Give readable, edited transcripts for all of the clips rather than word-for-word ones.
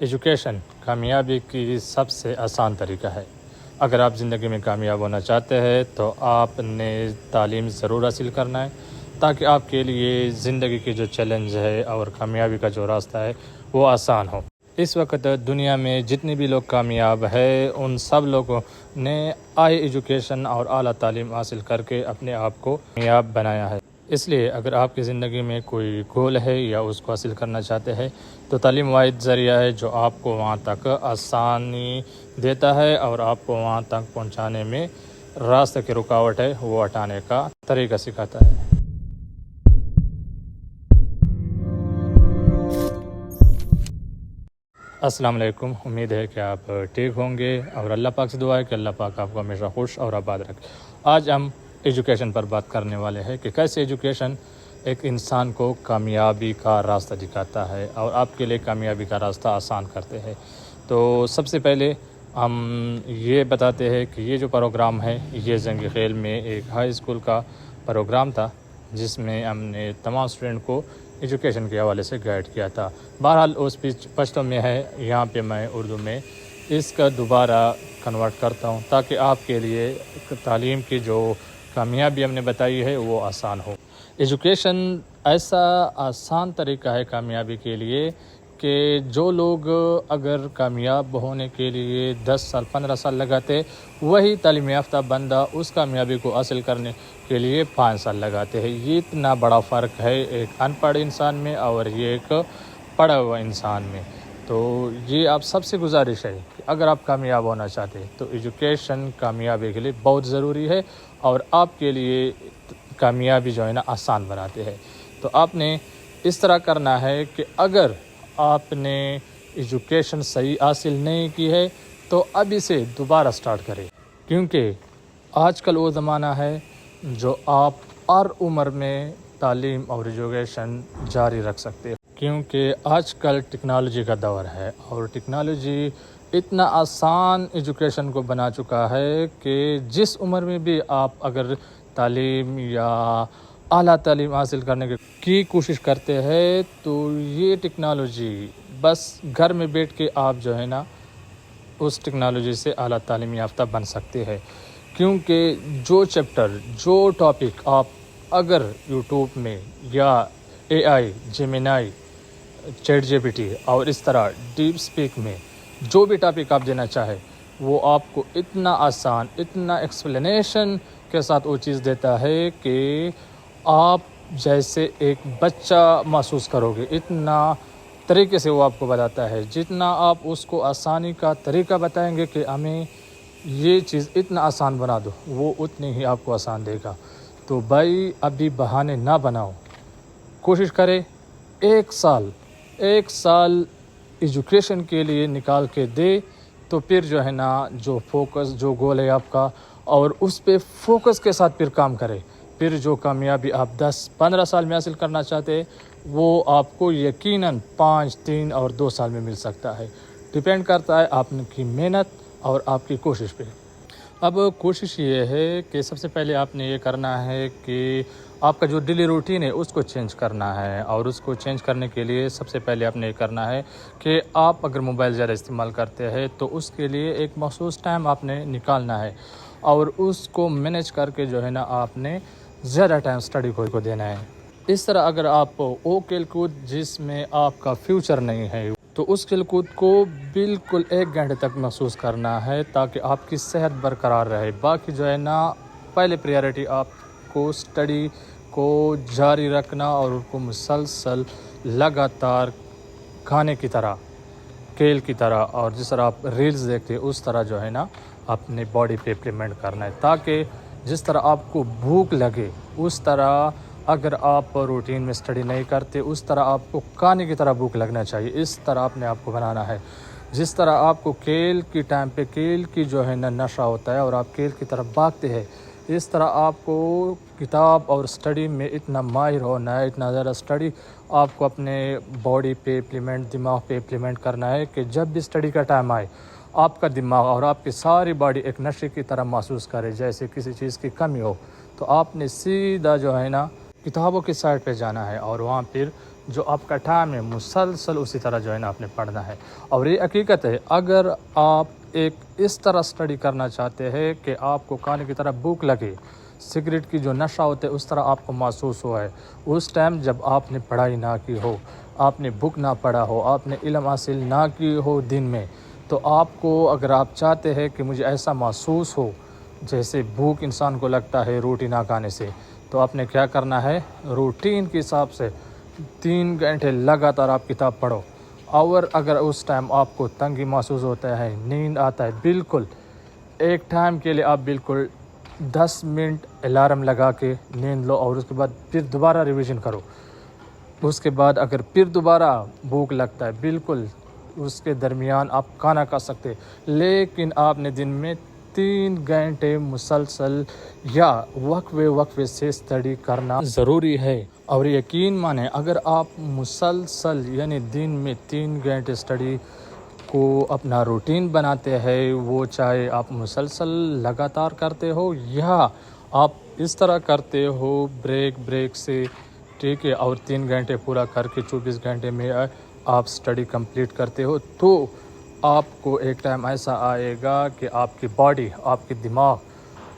Education کامیابی کی سب سے آسان طریقہ ہے۔ اگر آپ زندگی میں کامیاب ہونا چاہتے ہیں تو آپ نے تعلیم ضرور حاصل کرنا ہے تاکہ آپ کے لیے زندگی کی جو چیلنج ہے اور کامیابی کا جو راستہ ہے وہ آسان ہو۔ اس وقت دنیا میں جتنے بھی لوگ کامیاب ہیں ان سب لوگوں نے ہائی ایجوکیشن اور اعلیٰ تعلیم حاصل کر کے اپنے آپ کو کامیاب بنایا ہے۔ اس لیے اگر آپ کی زندگی میں کوئی گول ہے یا اس کو حاصل کرنا چاہتے ہیں تو تعلیم واحد ذریعہ ہے جو آپ کو وہاں تک آسانی دیتا ہے اور آپ کو وہاں تک پہنچانے میں راستے کی رکاوٹ ہے وہ ہٹانے کا طریقہ سکھاتا ہے۔ السلام علیکم، امید ہے کہ آپ ٹھیک ہوں گے اور اللہ پاک سے دعا ہے کہ اللہ پاک آپ کو ہمیشہ خوش اور آباد رکھے۔ آج ہم ایجوکیشن پر بات کرنے والے ہیں کہ کیسے ایجوکیشن ایک انسان کو کامیابی کا راستہ دکھاتا ہے اور آپ کے لیے کامیابی کا راستہ آسان کرتے ہیں۔ تو سب سے پہلے ہم یہ بتاتے ہیں کہ یہ جو پروگرام ہے یہ زنگی خیل میں ایک ہائی اسکول کا پروگرام تھا جس میں ہم نے تمام اسٹوڈنٹ کو ایجوکیشن کے حوالے سے گائیڈ کیا تھا۔ بہرحال وہ اسپیچ پشتو میں ہے، یہاں پہ میں اردو میں اس کا دوبارہ کنورٹ کرتا ہوں تاکہ آپ کے لیے تعلیم کی جو کامیابی ہم نے بتائی ہے وہ آسان ہو۔ ایجوکیشن ایسا آسان طریقہ ہے کامیابی کے لیے کہ جو لوگ اگر کامیاب ہونے کے لیے 10 سال 15 سال لگاتے وہی تعلیم یافتہ بندہ اس کامیابی کو حاصل کرنے کے لیے 5 سال لگاتے ہیں۔ یہ اتنا بڑا فرق ہے ایک ان پڑھ انسان میں اور یہ ایک پڑھا ہوا انسان میں۔ تو یہ آپ سب سے گزارش ہے کہ اگر آپ کامیاب ہونا چاہتے ہیں تو ایجوکیشن کامیابی کے لیے بہت ضروری ہے اور آپ کے لیے کامیابی جو ہے نا آسان بناتے ہیں۔ تو آپ نے اس طرح کرنا ہے کہ اگر آپ نے ایجوکیشن صحیح حاصل نہیں کی ہے تو ابھی سے دوبارہ سٹارٹ کریں، کیونکہ آج کل وہ زمانہ ہے جو آپ ہر عمر میں تعلیم اور ایجوکیشن جاری رکھ سکتے ہیں، کیونکہ آج کل ٹیکنالوجی کا دور ہے اور ٹیکنالوجی اتنا آسان ایجوکیشن کو بنا چکا ہے کہ جس عمر میں بھی آپ اگر تعلیم یا اعلیٰ تعلیم حاصل کرنے کی کوشش کرتے ہیں تو یہ ٹیکنالوجی بس گھر میں بیٹھ کے آپ جو ہے نا اس ٹیکنالوجی سے اعلیٰ تعلیم یافتہ بن سکتے ہیں، کیونکہ جو چیپٹر جو ٹاپک آپ اگر یوٹیوب میں یا اے آئی جیمینائی چیٹ جی پی ٹی اور اس طرح ڈیپ اسپیک میں جو بھی ٹاپک آپ دینا چاہے وہ آپ کو اتنا آسان اتنا ایکسپلینیشن کے ساتھ وہ چیز دیتا ہے کہ آپ جیسے ایک بچہ محسوس کرو گے، اتنا طریقے سے وہ آپ کو بتاتا ہے۔ جتنا آپ اس کو آسانی کا طریقہ بتائیں گے کہ ہمیں یہ چیز اتنا آسان بنا دو وہ اتنی ہی آپ کو آسان دے گا۔ تو بھائی ابھی بہانے نہ بناؤ، کوشش کرے ایک سال ایجوکیشن کے لیے نکال کے دے تو پھر جو ہے نا جو فوکس جو گول ہے آپ کا اور اس پہ فوکس کے ساتھ پھر کام کرے، پھر جو کامیابی آپ 10-15 سال میں حاصل کرنا چاہتے ہیں وہ آپ کو یقیناً 5 3 اور 2 سال میں مل سکتا ہے۔ ڈیپینڈ کرتا ہے آپ کی محنت اور آپ کی کوشش پہ۔ اب کوشش یہ ہے کہ سب سے پہلے آپ نے یہ کرنا ہے کہ آپ کا جو ڈیلی روٹین ہے اس کو چینج کرنا ہے، اور اس کو چینج کرنے کے لیے سب سے پہلے آپ نے یہ کرنا ہے کہ آپ اگر موبائل زیادہ استعمال کرتے ہیں تو اس کے لیے ایک مخصوص ٹائم آپ نے نکالنا ہے اور اس کو مینیج کر کے جو ہے نا آپ نے زیادہ ٹائم اسٹڈی کو دینا ہے۔ اس طرح اگر آپ وہ کھیل کود جس میں آپ کا فیوچر نہیں ہے تو اس کھیل کود کو بالکل 1 گھنٹے تک محسوس کرنا ہے تاکہ آپ کی صحت برقرار رہے۔ باقی جو ہے نا پہلے پریارٹی آپ کو اسٹڈی کو جاری رکھنا اور ان کو مسلسل لگاتار کھانے کی طرح کھیل کی طرح اور جس طرح آپ ریلز دیکھتے اس طرح جو ہے نا اپنے باڈی پہ امپلیمنٹ کرنا ہے، تاکہ جس طرح آپ کو بھوک لگے اس طرح اگر آپ روٹین میں اسٹڈی نہیں کرتے اس طرح آپ کو کھانے کی طرح بھوک لگنا چاہیے۔ اس طرح آپ نے آپ کو بنانا ہے، جس طرح آپ کو کھیل کی ٹائم پہ کھیل کی جو ہے نا نشہ ہوتا ہے اور آپ کھیل کی طرف بھاگتے ہیں، اس طرح آپ کو کتاب اور اسٹڈی میں اتنا ماہر ہونا ہے، اتنا زیادہ اسٹڈی آپ کو اپنے باڈی پہ امپلیمنٹ دماغ پہ امپلیمنٹ کرنا ہے کہ جب بھی اسٹڈی کا ٹائم آئے آپ کا دماغ اور آپ کی ساری باڈی ایک نشے کی طرح محسوس کرے، جیسے کسی چیز کی کمی ہو، تو آپ نے سیدھا جو ہے نا کتابوں کی سائٹ پہ جانا ہے اور وہاں پھر جو آپ کا ٹائم ہے مسلسل اسی طرح جو ہے نا آپ نے پڑھنا ہے. اور یہ حقیقت ہے، اگر آپ ایک اس طرح اسٹڈی کرنا چاہتے ہیں کہ آپ کو کھانے کی طرح بھوک لگے، سگریٹ کی جو نشہ ہوتے ہے اس طرح آپ کو محسوس ہوا ہے، اس ٹائم جب آپ نے پڑھائی نہ کی ہو، آپ نے بک نہ پڑھا ہو، آپ نے علم حاصل نہ کی ہو دن میں، تو آپ کو اگر آپ چاہتے ہیں کہ مجھے ایسا محسوس ہو جیسے بھوک انسان کو لگتا ہے روٹی نہ کھانے سے، تو آپ نے کیا کرنا ہے، روٹین کے حساب سے 3 گھنٹے لگاتار آپ کتاب پڑھو. اور اگر اس ٹائم آپ کو تنگی محسوس ہوتا ہے، نیند آتا ہے، بالکل ایک ٹائم کے لیے آپ بالکل 10 منٹ الارم لگا کے نیند لو، اور اس کے بعد پھر دوبارہ ریویژن کرو. اس کے بعد اگر پھر دوبارہ بھوک لگتا ہے، بالکل اس کے درمیان آپ کھانا کھا سکتے، لیکن آپ نے دن میں 3 گھنٹے مسلسل یا وقفے سے اسٹڈی کرنا ضروری ہے. اور یقین مانیں، اگر آپ مسلسل یعنی دن میں 3 گھنٹے اسٹڈی کو اپنا روٹین بناتے ہیں، وہ چاہے آپ مسلسل لگاتار کرتے ہو یا آپ اس طرح کرتے ہو بریک سے، ٹھیک ہے، اور 3 گھنٹے پورا کر کے 24 گھنٹے میں آپ اسٹڈی کمپلیٹ کرتے ہو، تو آپ کو ایک ٹائم ایسا آئے گا کہ آپ کی باڈی، آپ کی دماغ،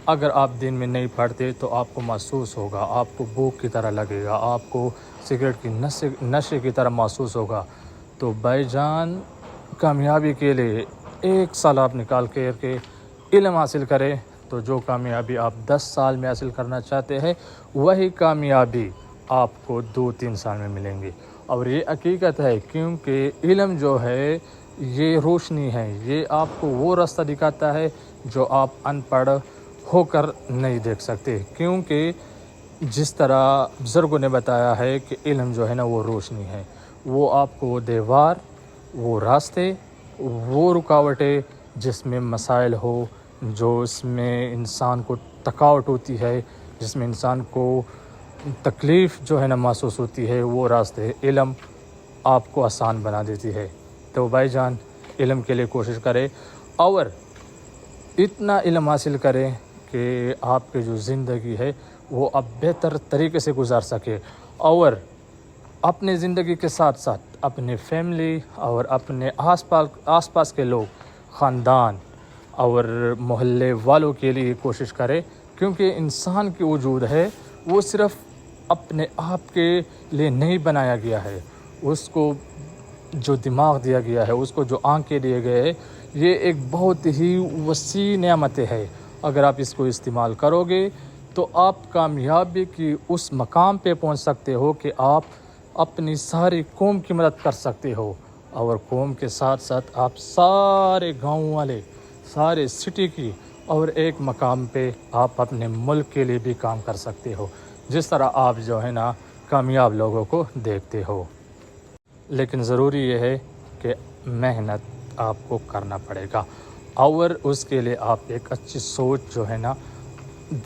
اگر آپ دن میں نہیں پڑھتے تو آپ کو محسوس ہوگا، آپ کو بھوک کی طرح لگے گا، آپ کو سگریٹ کی نشے کی طرح محسوس ہوگا. تو بھائی جان، کامیابی کے لیے 1 سال آپ نکال کے علم حاصل کریں، تو جو کامیابی آپ 10 سال میں حاصل کرنا چاہتے ہیں وہی کامیابی آپ کو 2-3 سال میں ملیں گی. اور یہ حقیقت ہے، کیونکہ علم جو ہے یہ روشنی ہے، یہ آپ کو وہ راستہ دکھاتا ہے جو آپ ان پڑھ ہو کر نہیں دیکھ سکتے. کیونکہ جس طرح بزرگوں نے بتایا ہے کہ علم جو ہے نا وہ روشنی ہے، وہ آپ کو وہ دیوار، وہ راستے، وہ رکاوٹیں جس میں مسائل ہو، جو اس میں انسان کو تھکاوٹ ہوتی ہے، جس میں انسان کو تکلیف جو ہے نا محسوس ہوتی ہے، وہ راستے علم آپ کو آسان بنا دیتی ہے. تو بھائی جان، علم کے لیے کوشش کرے اور اتنا علم حاصل کریں کہ آپ کی جو زندگی ہے وہ اب بہتر طریقے سے گزار سکے، اور اپنے زندگی کے ساتھ ساتھ اپنے فیملی اور اپنے آس پاس کے لوگ، خاندان اور محلے والوں کے لیے کوشش کرے. کیونکہ انسان کی وجود ہے وہ صرف اپنے آپ کے لیے نہیں بنایا گیا ہے، اس کو جو دماغ دیا گیا ہے، اس کو جو آنکھیں دیے گئے ہیں، یہ ایک بہت ہی وسیع نعمتیں ہے. اگر آپ اس کو استعمال کرو گے تو آپ کامیابی کی اس مقام پہ پہنچ سکتے ہو کہ آپ اپنی ساری قوم کی مدد کر سکتے ہو، اور قوم کے ساتھ ساتھ آپ سارے گاؤں والے، سارے سٹی کی، اور ایک مقام پہ آپ اپنے ملک کے لیے بھی کام کر سکتے ہو، جس طرح آپ جو ہے نا کامیاب لوگوں کو دیکھتے ہو. لیکن ضروری یہ ہے کہ محنت آپ کو کرنا پڑے گا، اور اس کے لیے آپ ایک اچھی سوچ جو ہے نا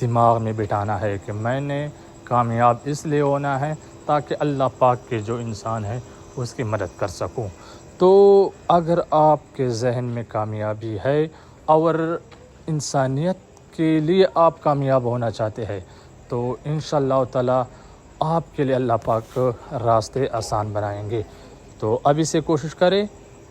دماغ میں بٹھانا ہے کہ میں نے کامیاب اس لیے ہونا ہے تاکہ اللہ پاک کے جو انسان ہے اس کی مدد کر سکوں. تو اگر آپ کے ذہن میں کامیابی ہے اور انسانیت کے لیے آپ کامیاب ہونا چاہتے ہیں، تو انشاءاللہ تعالی آپ کے لیے اللہ پاک راستے آسان بنائیں گے. تو ابھی سے کوشش کریں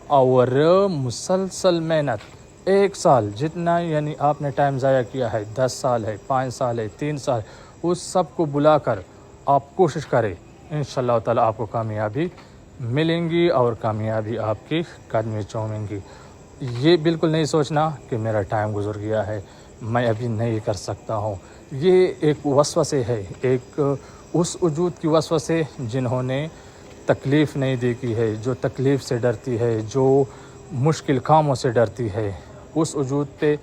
اور مسلسل محنت 1 سال جتنا یعنی آپ نے ٹائم ضائع کیا ہے، 10 سال ہے، 5 سال ہے، 3 سال، اس سب کو بلا کر آپ کوشش کریں. انشاءاللہ تعالی آپ کو کامیابی ملیں گی اور کامیابی آپ کی قدمیں چومیں گی. یہ بالکل نہیں سوچنا کہ میرا ٹائم گزر گیا ہے، میں ابھی نہیں کر سکتا ہوں. یہ ایک وسوسے ہے، ایک اس وجود کی وسوسے جنہوں نے تکلیف نہیں دیکھی ہے، جو تکلیف سے ڈرتی ہے، جو مشکل کاموں سے ڈرتی ہے، اس وجود پہ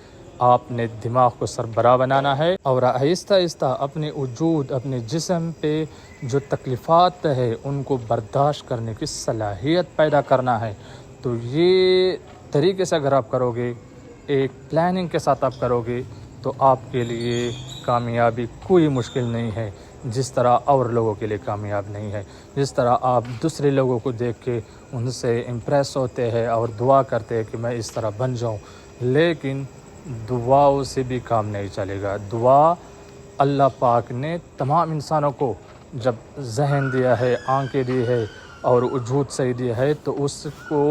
آپ نے دماغ کو سربراہ بنانا ہے، اور آہستہ آہستہ اپنے وجود، اپنے جسم پہ جو تکلیفات ہے ان کو برداشت کرنے کی صلاحیت پیدا کرنا ہے. تو یہ طریقے سے اگر آپ کرو گے، ایک پلاننگ کے ساتھ آپ کرو گے، تو آپ کے لیے کامیابی کوئی مشکل نہیں ہے، جس طرح اور لوگوں کے لیے کامیاب نہیں ہے. جس طرح آپ دوسرے لوگوں کو دیکھ کے ان سے امپریس ہوتے ہیں اور دعا کرتے ہیں کہ میں اس طرح بن جاؤں، لیکن دعاؤں سے بھی کام نہیں چلے گا. دعا اللہ پاک نے تمام انسانوں کو جب ذہن دیا ہے، آنکھیں دی ہے اور وجود صحیح دیا ہے تو اس کو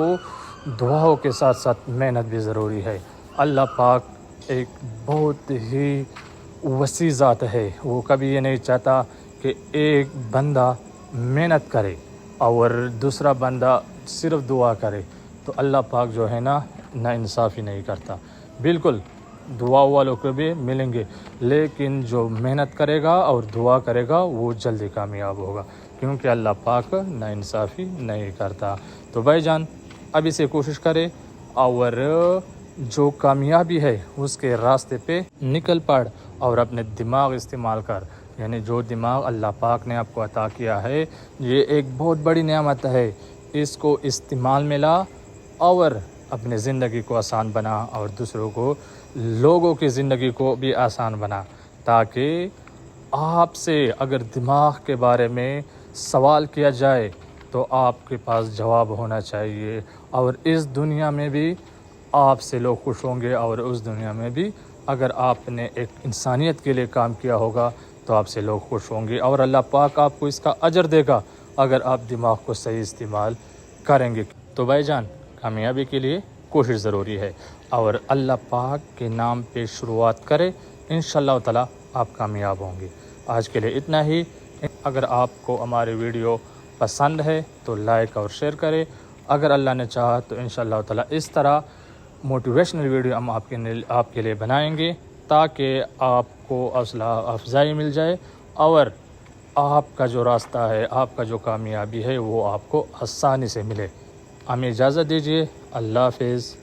دعاؤں کے ساتھ ساتھ محنت بھی ضروری ہے۔ اللہ پاک ایک بہت ہی وسیع ذات ہے، وہ کبھی یہ نہیں چاہتا کہ ایک بندہ محنت کرے اور دوسرا بندہ صرف دعا کرے، تو اللہ پاک جو ہے نا انصافی نہیں کرتا۔ بالکل دعا والوں کو بھی ملیں گے، لیکن جو محنت کرے گا اور دعا کرے گا وہ جلدی کامیاب ہوگا، کیونکہ اللہ پاک انصافی نہیں کرتا۔ تو بھائی جان ابھی سے کوشش کرے اور جو کامیابی ہے اس کے راستے پہ نکل پڑ اور اپنے دماغ استعمال کر، یعنی جو دماغ اللہ پاک نے آپ کو عطا کیا ہے یہ ایک بہت بڑی نعمت ہے، اس کو استعمال میں لا اور اپنے زندگی کو آسان بنا اور دوسروں کو، لوگوں کی زندگی کو بھی آسان بنا، تاکہ آپ سے اگر دماغ کے بارے میں سوال کیا جائے تو آپ کے پاس جواب ہونا چاہیے، اور اس دنیا میں بھی آپ سے لوگ خوش ہوں گے، اور اس دنیا میں بھی اگر آپ نے ایک انسانیت کے لیے کام کیا ہوگا تو آپ سے لوگ خوش ہوں گے، اور اللہ پاک آپ کو اس کا اجر دے گا اگر آپ دماغ کو صحیح استعمال کریں گے۔ تو بھائی جان کامیابی کے لیے کوشش ضروری ہے، اور اللہ پاک کے نام پہ شروعات کرے، انشاءاللہ تعالی آپ کامیاب ہوں گے۔ آج کے لیے اتنا ہی۔ اگر آپ کو ہماری ویڈیو پسند ہے تو لائک اور شیئر کریں، اگر اللہ نے چاہا تو انشاءاللہ تعالی اس طرح موٹیویشنل ویڈیو ہم آپ کے لیے بنائیں گے، تاکہ آپ کو حوصلہ افزائی مل جائے اور آپ کا جو راستہ ہے، آپ کا جو کامیابی ہے وہ آپ کو آسانی سے ملے۔ ہمیں اجازت دیجیے، اللہ حافظ۔